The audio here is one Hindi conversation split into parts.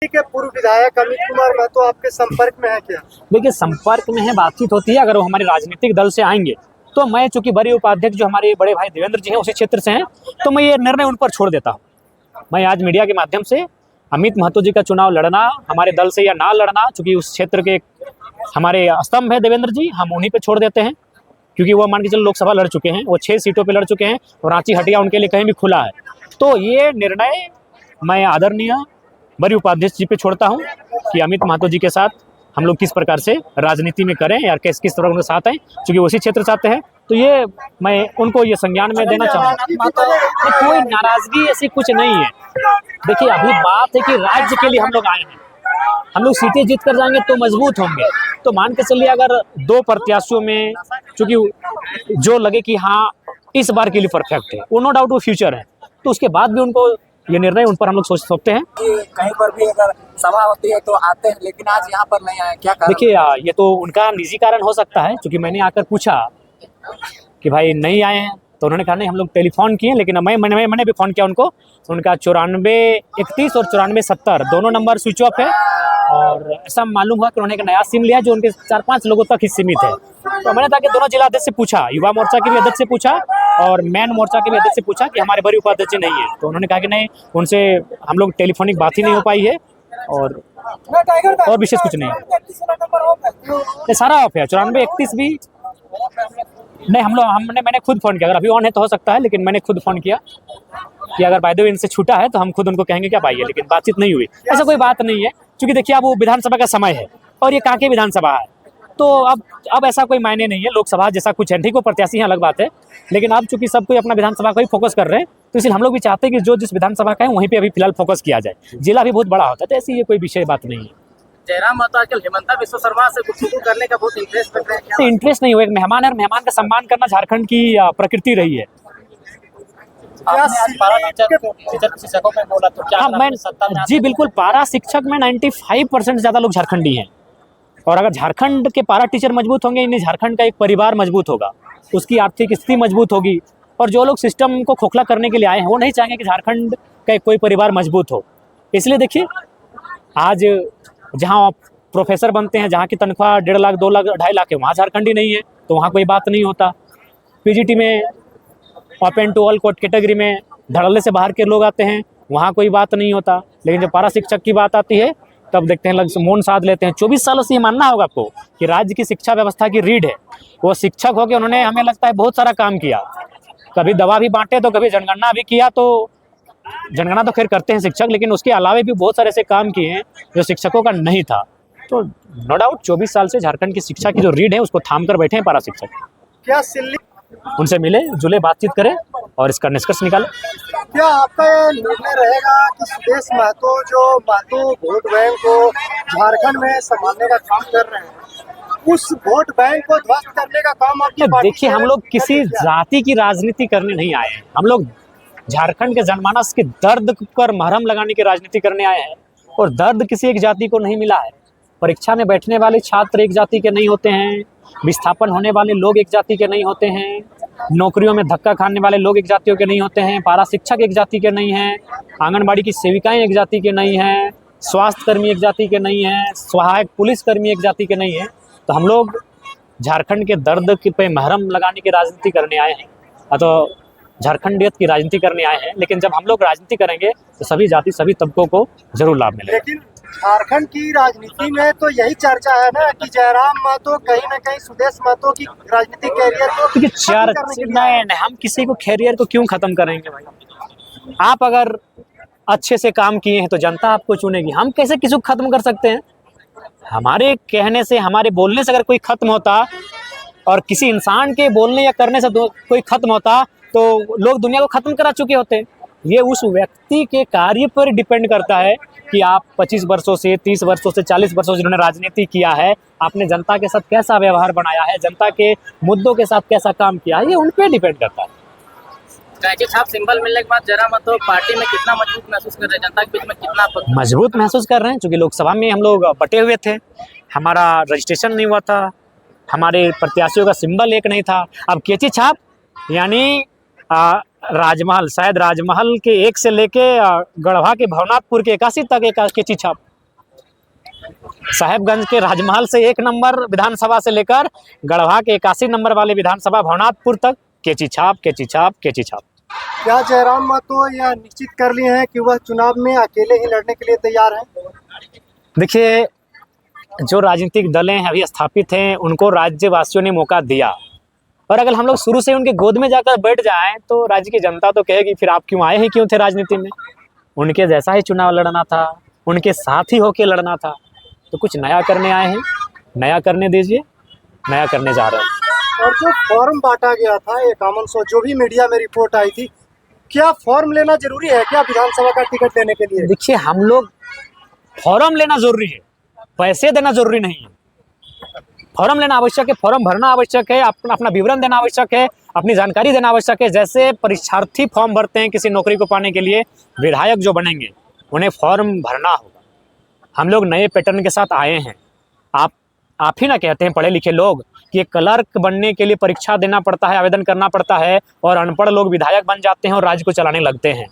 के पूर्व विधायक अमित कुमार महतो आपके संपर्क में है क्या? देखिए, संपर्क में है, बातचीत होती है। अगर वो हमारे राजनीतिक दल से आएंगे तो मैं, चूंकि बड़े उपाध्यक्ष जो हमारे बड़े भाई देवेंद्र जी हैं उसी क्षेत्र से हैं, तो मैं ये निर्णय उन पर छोड़ देता हूँ। मैं आज मीडिया के माध्यम से अमित महतो जी का चुनाव लड़ना हमारे दल से या ना लड़ना, चूंकि उस क्षेत्र के हमारे स्तंभ है देवेंद्र जी, हम उन्हीं पे छोड़ देते हैं। क्योंकि वो मान के चलो लोकसभा लड़ चुके हैं, वो 6 सीटों पे लड़ चुके हैं और रांची हटिया उनके लिए कहीं भी खुला है। तो ये निर्णय मैं आदरणीय बड़ी उपाध्यक्ष जी पे छोड़ता हूं कि अमित महतो जी के साथ हम लोग किस प्रकार से राजनीति में करें या किस तरह उनके साथ हैं, क्योंकि उसी क्षेत्र से आते हैं। तो ये मैं उनको ये संज्ञान में देना चाहूँगा। कोई नाराजगी ऐसी कुछ नहीं है। देखिए, अभी बात है कि राज्य के लिए हम लोग आए हैं, हम लोग सीटें जीत कर जाएंगे तो मजबूत होंगे। तो मान के चलिए अगर 2 प्रत्याशियों में चूंकि जो लगे कि हाँ इस बार के लिए परफेक्ट है, वो नो डाउट वो फ्यूचर है, तो उसके बाद भी उनको ये निर्णय उन पर हम लोग सोच सकते हैं। कहीं पर भी अगर सभा होती है तो आते हैं, लेकिन आज यहाँ पर नहीं आए, क्या कारण? देखिए, ये तो उनका निजी कारण हो सकता है। क्योंकि मैंने आकर पूछा कि भाई नहीं आए हैं, तो उन्होंने कहा नहीं, हम लोग टेलीफोन किए, लेकिन मैंने भी फ़ोन किया उनको। उनका 9431 और 9470 दोनों नंबर स्विच ऑफ है। और ऐसा मालूम हुआ कि उन्होंने एक नया सिम लिया जो उनके 4-5 लोगों तक ही सीमित है। तो मैंने ताकि दोनों जिला अध्यक्ष से पूछा, युवा मोर्चा के भी अध्यक्ष से पूछा और मैन मोर्चा के भी अध्यक्ष से पूछा कि हमारे बड़ी उपाध्यक्ष नहीं है। तो उन्होंने कहा कि नहीं, उनसे हम लोग टेलीफोनिक बात ही नहीं हो पाई है और विशेष कुछ नहीं। ये सारा ऑफ है, 9431 भी नहीं। मैंने खुद फ़ोन किया, अगर अभी ऑन है तो हो सकता है, लेकिन मैंने खुद फ़ोन किया कि अगर बाय द वे इनसे छूटा है तो हम खुद उनको कहेंगे क्या पाइए, लेकिन बातचीत नहीं हुई। ऐसा कोई बात नहीं है, क्योंकि देखिए अब वो विधानसभा का समय है और ये कांके विधानसभा है, तो अब ऐसा कोई मायने नहीं है। लोकसभा जैसा कुछ है, ठीक वो प्रत्याशी हैं, अलग बात है, लेकिन अब चूंकि सब कोई अपना विधानसभा को ही फोकस कर रहे हैं, तो इसलिए हम लोग भी चाहते हैं कि जो जिस विधानसभा का है वहीं पे अभी फिलहाल फोकस किया जाए। जिला भी बहुत बड़ा होता है, तो ऐसी ये कोई विषय बात नहीं है। जयराम महतो आजकल हेमंता बिस्वा शर्मा से गुफ्तगू करने का बहुत इंटरेस्ट रख रहे हैं, क्या? इंटरेस्ट नहीं हो, एक मेहमान है और मेहमान का सम्मान करना झारखंड की प्रकृति रही है। शिक्षकों में बोला तो क्या? हाँ, मैं जी बिल्कुल, पारा शिक्षक में 95% ज़्यादा लोग झारखंडी हैं। और अगर झारखंड के पारा टीचर मजबूत होंगे, इन्हें झारखंड का एक परिवार मजबूत होगा, उसकी आर्थिक स्थिति मजबूत होगी। और जो लोग सिस्टम को खोखला करने के लिए आए हैं वो नहीं चाहेंगे कि झारखंड का कोई परिवार मजबूत हो। इसलिए देखिए, आज जहाँ प्रोफेसर बनते हैं, जहाँ की तनख्वाह 1.5 लाख 2 लाख 2.5 लाख है, वहाँ झारखंडी नहीं है, तो वहाँ कोई बात नहीं होता। पीजीटी में ओपन टू ऑल कैटेगरी में धड़ल्ले से बाहर के लोग आते हैं, वहाँ कोई बात नहीं होता। लेकिन जब पारा शिक्षक की बात आती है तब देखते हैं लोग मौन साध लेते हैं। 24 सालों से ये मानना होगा आपको कि राज्य की शिक्षा व्यवस्था की रीढ़ है वो शिक्षक हो के उन्होंने, हमें लगता है, बहुत सारा काम किया। कभी दवा भी बांटे तो कभी जनगणना भी किया। तो जनगणना तो खैर करते हैं शिक्षक, लेकिन उसके अलावा भी बहुत सारे ऐसे काम किए हैं जो शिक्षकों का नहीं था। तो नो डाउट 24 साल से झारखंड की शिक्षा की जो रीढ़ है उसको थाम कर बैठे हैं पारा शिक्षक। क्या सिल्ली उनसे मिले जुले, बातचीत करें और इसका निष्कर्ष निकालें। क्या आपका ये निर्णय रहेगा कि सुदेश महतो जो महतो वोट बैंक को झारखंड में संभालने का काम कर रहे हैं, उस वोट बैंक को ध्वस्त करने का काम आपकी पार्टी? देखिए, हम लोग किसी जाति की राजनीति करने नहीं आए हैं। हम लोग झारखंड के जनमानस के दर्द पर मरहम लगाने की राजनीति करने आए हैं। और दर्द किसी एक जाति को नहीं मिला है। परीक्षा में बैठने वाले छात्र एक जाति के नहीं होते हैं, विस्थापन होने वाले लोग एक जाति के नहीं होते हैं, नौकरियों में धक्का खाने वाले लोग एक जातियों के नहीं होते हैं, पारा शिक्षक एक जाति के नहीं हैं, आंगनबाड़ी की सेविकाएं एक जाति के नहीं हैं, स्वास्थ्य कर्मी एक जाति के नहीं हैं, सहायक पुलिस कर्मी एक जाति के नहीं हैं। तो हम लोग झारखंड के दर्द पे महरम लगाने की राजनीति करने आए हैं, तो झारखंडियत की राजनीति करने आए हैं। लेकिन जब हम लोग राजनीति करेंगे तो सभी जाति सभी तबकों को जरूर लाभ मिलेगा। लेकिन झारखंड की राजनीति में तो यही चर्चा है ना कि जयराम महतो कहीं ना कहीं सुदेश महतो की राजनीतिक कैरियर को नहीं, हम किसी को कैरियर को क्यों खत्म करेंगे भाई? आप अगर अच्छे से काम किए हैं तो जनता आपको चुनेगी। हम कैसे किसी को खत्म कर सकते हैं? हमारे कहने से, हमारे बोलने से अगर कोई खत्म होता और किसी इंसान के बोलने या करने से कोई खत्म होता तो लोग दुनिया को खत्म करा चुके होते। ये उस व्यक्ति के कार्य पर डिपेंड करता है कि आप 25 वर्षों से, 30 वर्षों से, 40 वर्षों से जिन्होंने राजनीति किया है, आपने जनता के साथ कैसा व्यवहार बनाया है, जनता के मुद्दों के साथ कैसा काम किया है, ये उन पर डिपेंड करता है। कैंची छाप सिंबल मिलने के बाद जयराम महतो पार्टी में कितना मजबूत महसूस कर रहे हैं, जनता के बीच में कितना मजबूत महसूस कर रहे हैं? क्योंकि लोकसभा में हम लोग बटे हुए थे, हमारा रजिस्ट्रेशन नहीं हुआ था, हमारे प्रत्याशियों का सिंबल एक नहीं था। अब कैंची छाप यानी राजमहल, शायद राजमहल के 1 से लेके गढ़वा के भवनाथपुर के 81 तक एक कैंची छाप साहेबगंज के राजमहल से 1 नंबर विधानसभा से लेकर गढ़वा के 81 नंबर वाले विधानसभा भवनाथपुर तक कैची छाप, कैची छाप, कैची छाप। क्या जयराम महतो यह निश्चित कर लिए हैं कि वह चुनाव में अकेले ही लड़ने के लिए तैयार हैं? देखिए, जो राजनीतिक दलें अभी स्थापित हैं उनको राज्यवासियों ने मौका दिया, और अगर हम लोग शुरू से उनके गोद में जाकर बैठ जाएं तो राज्य की जनता तो कहेगी फिर आप क्यों आए हैं, क्यों थे राजनीति में। उनके जैसा ही चुनाव लड़ना था, उनके साथ ही होके लड़ना था। तो कुछ नया करने आए हैं, नया करने दीजिए, नया करने जा रहे हैं। और जो फॉर्म बांटा गया था 5100, जो भी मीडिया में रिपोर्ट आई थी, क्या फॉर्म लेना जरूरी है क्या विधानसभा का टिकट लेने के लिए? देखिए, हम लोग फॉर्म लेना जरूरी है, पैसे देना जरूरी नहीं है। फॉर्म लेना आवश्यक है, फॉर्म भरना आवश्यक है, अपना विवरण देना आवश्यक है, अपनी जानकारी देना आवश्यक है। जैसे परीक्षार्थी फॉर्म भरते हैं किसी नौकरी को पाने के लिए, विधायक जो बनेंगे उन्हें फॉर्म भरना होगा। हम लोग नए पैटर्न के साथ आए हैं। आप ही ना कहते हैं पढ़े लिखे लोग कि क्लर्क बनने के लिए परीक्षा देना पड़ता है, आवेदन करना पड़ता है, और अनपढ़ लोग विधायक बन जाते हैं और राज्य को चलाने लगते हैं।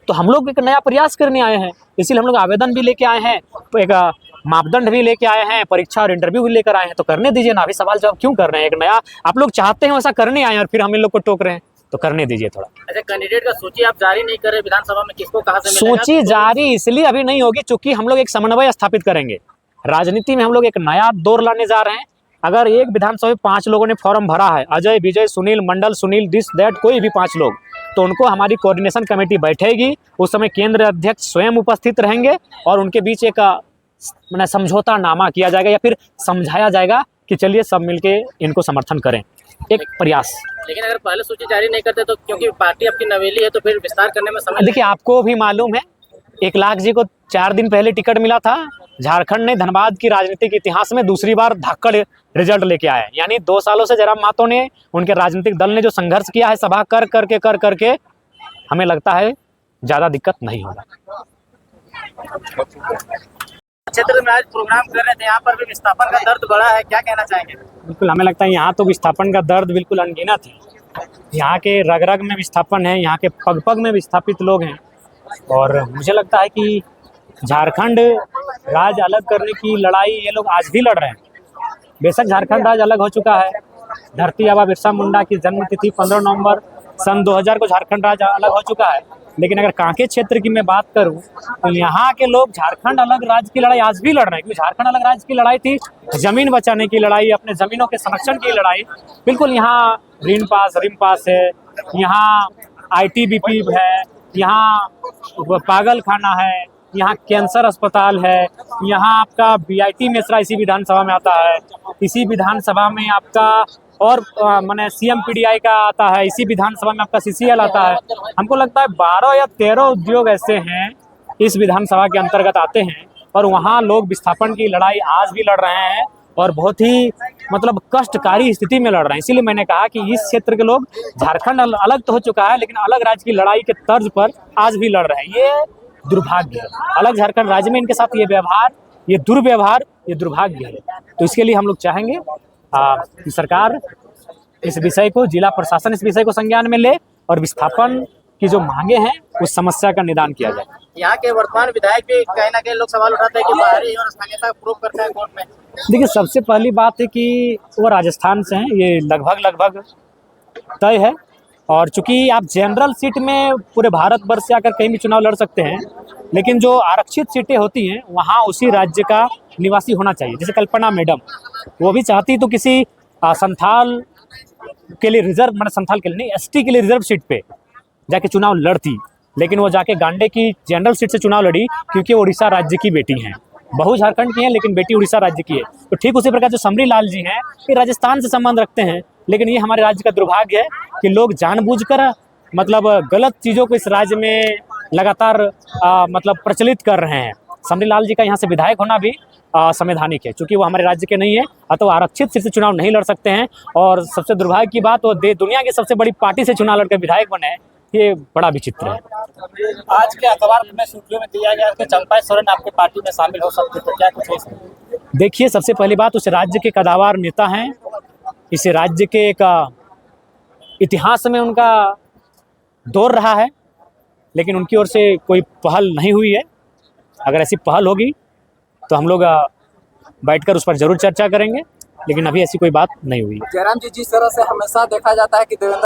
तो हम लोग एक नया प्रयास करने आए हैं, इसीलिए हम लोग आवेदन भी लेके आए हैं, एक मापदंड भी लेके आए हैं, परीक्षा और इंटरव्यू भी लेकर आए हैं। तो करने दीजिए ना, अभी सवाल जवाब क्यों कर रहे हैं? एक नया आप लोग चाहते हैं वैसा करने आए हैं और फिर हम इन लोग को टोक रहे हैं, तो करने दीजिए थोड़ा। अच्छा, कैंडिडेट का सूची आप जारी नहीं कर रहे विधानसभा में, किसको कहाँ से मिलेगा? सूची जारी इसलिए अभी नहीं होगी चूंकि हम लोग एक समन्वय स्थापित करेंगे। राजनीति में हम लोग एक नया दौर लाने जा रहे हैं। अगर एक विधानसभा में 5 लोगों ने फॉर्म भरा है, अजय, विजय, सुनील, मंडल, सुनील, दिस दैट, कोई भी 5 लोग, तो उनको हमारी कोऑर्डिनेशन कमेटी बैठेगी। उस समय केंद्र अध्यक्ष स्वयं उपस्थित रहेंगे और उनके बीच एक मैंने समझौता नामा किया जाएगा या फिर समझाया जाएगा कि चलिए सब मिलके इनको समर्थन करें, एक प्रयास। लेकिन अगर पहले सूची जारी नहीं करते तो, क्योंकि पार्टी आपकी नवेली है, तो फिर विस्तार करने में समय देखिए, आपको भी मालूम है 1 लाख जी को 4 दिन पहले टिकट मिला था। झारखंड ने धनबाद की राजनीतिक इतिहास में दूसरी बार धाकड़ रिजल्ट लेके आए। यानी 2 सालों से जयराम महतो ने, उनके राजनीतिक दल ने जो संघर्ष किया है सभा कर करके, हमें लगता है ज़्यादा दिक्कत नहीं होगा। क्षेत्र में आज प्रोग्राम कर रहे थे, यहाँ पर भी विस्थापन का दर्द बड़ा है, क्या कहना चाहेंगे? बिल्कुल, हमें लगता है यहाँ तो विस्थापन का दर्द बिल्कुल अनगिनत है। यहाँ के रग रग में विस्थापन है, यहाँ के पग पग में विस्थापित लोग हैं। और मुझे लगता है कि झारखंड राज्य अलग करने की लड़ाई ये लोग आज भी लड़ रहे हैं। बेशक झारखंड राज्य अलग हो चुका है, धरती आबा बिरसा मुंडा की जन्मतिथि 15 नवंबर सन 2000 को झारखंड राज्य अलग हो चुका है। लेकिन अगर कांके क्षेत्र की मैं बात करूं तो यहाँ के लोग झारखंड अलग राज्य की लड़ाई आज भी लड़ रहे हैं। क्योंकि झारखंड अलग राज्य की लड़ाई थी जमीन बचाने की लड़ाई, अपने जमीनों के संरक्षण की लड़ाई। बिल्कुल, यहाँ रिम पास है, यहाँ ITBP है, यहाँ पागल खाना है, यहाँ कैंसर अस्पताल है, यहाँ आपका BIT मेसरा इसी विधानसभा में आता है, इसी विधानसभा में आपका और माने CMPDI का आता है, इसी विधानसभा में आपका CCL आता है। हमको लगता है 12 या 13 उद्योग ऐसे हैं इस विधानसभा के अंतर्गत आते हैं, और वहाँ लोग विस्थापन की लड़ाई आज भी लड़ रहे हैं और बहुत ही मतलब कष्टकारी स्थिति में लड़ रहे हैं। इसीलिए मैंने कहा कि इस क्षेत्र के लोग, झारखंड अलग तो हो चुका है लेकिन अलग राज्य की लड़ाई के तर्ज पर आज भी लड़ रहे हैं। ये दुर्भाग्य है, अलग झारखंड राज्य में इनके साथ ये व्यवहार, ये दुर्व्यवहार, ये दुर्भाग्य है। तो इसके लिए हम लोग चाहेंगे कि सरकार इस विषय को, जिला प्रशासन इस विषय को संज्ञान में ले और विस्थापन की जो मांगे हैं उस समस्या का निदान किया जाए। यहाँ के वर्तमान विधायक भी कहीं ना कहीं लोग सवाल उठाते हैं कि बाहरी और स्थानीयता प्रूव करते हैं कोर्ट में। देखिए, सबसे पहली बात है कि वो राजस्थान से हैं, ये लगभग तय है। और चूंकि आप जनरल सीट में पूरे भारतवर्ष से आकर कहीं भी चुनाव लड़ सकते हैं, लेकिन जो आरक्षित सीटें होती हैं वहाँ उसी राज्य का निवासी होना चाहिए। जैसे कल्पना मैडम, वो भी चाहती तो किसी संथाल के लिए रिजर्व, मतलब संथाल के लिए नहीं, ST के लिए रिजर्व सीट पे जाके चुनाव लड़ती, लेकिन वो जाके गांडे की जनरल सीट से चुनाव लड़ी क्योंकि वो उड़ीसा राज्य की बेटी हैं। बहू झारखंड की हैं लेकिन बेटी उड़ीसा राज्य की है। तो ठीक उसी प्रकार जो समरी लाल जी हैं, ये राजस्थान से संबंध रखते हैं, लेकिन ये हमारे राज्य का दुर्भाग्य है कि लोग जानबूझकर मतलब गलत चीज़ों को इस राज्य में लगातार मतलब प्रचलित कर रहे हैं। समरी लाल जी का यहाँ से विधायक होना भी संवैधानिक है, क्योंकि वो हमारे राज्य के नहीं है, अतः आरक्षित सीट से चुनाव नहीं लड़ सकते हैं। और सबसे दुर्भाग्य की बात, वो दुनिया की सबसे बड़ी पार्टी से चुनाव लड़कर विधायक बने हैं, ये बड़ा विचित्र है। आज के अखबार में सुर्खियों में दिया गया कि चंपा सोरेन आपके पार्टी में शामिल हो सकते, तो क्या कुछ है इसमें? देखिए, सबसे पहली बात, उस राज्य के कदावर नेता हैं, इस राज्य के एक इतिहास में उनका दौर रहा है, लेकिन उनकी ओर से कोई पहल नहीं हुई है। अगर ऐसी पहल होगी तो हम लोग बैठकर उस पर जरूर चर्चा करेंगे, लेकिन अभी ऐसी कोई बात नहीं हुई। जयराम जी, जिस तरह से हमेशा देखा जाता है कि देवेंद्र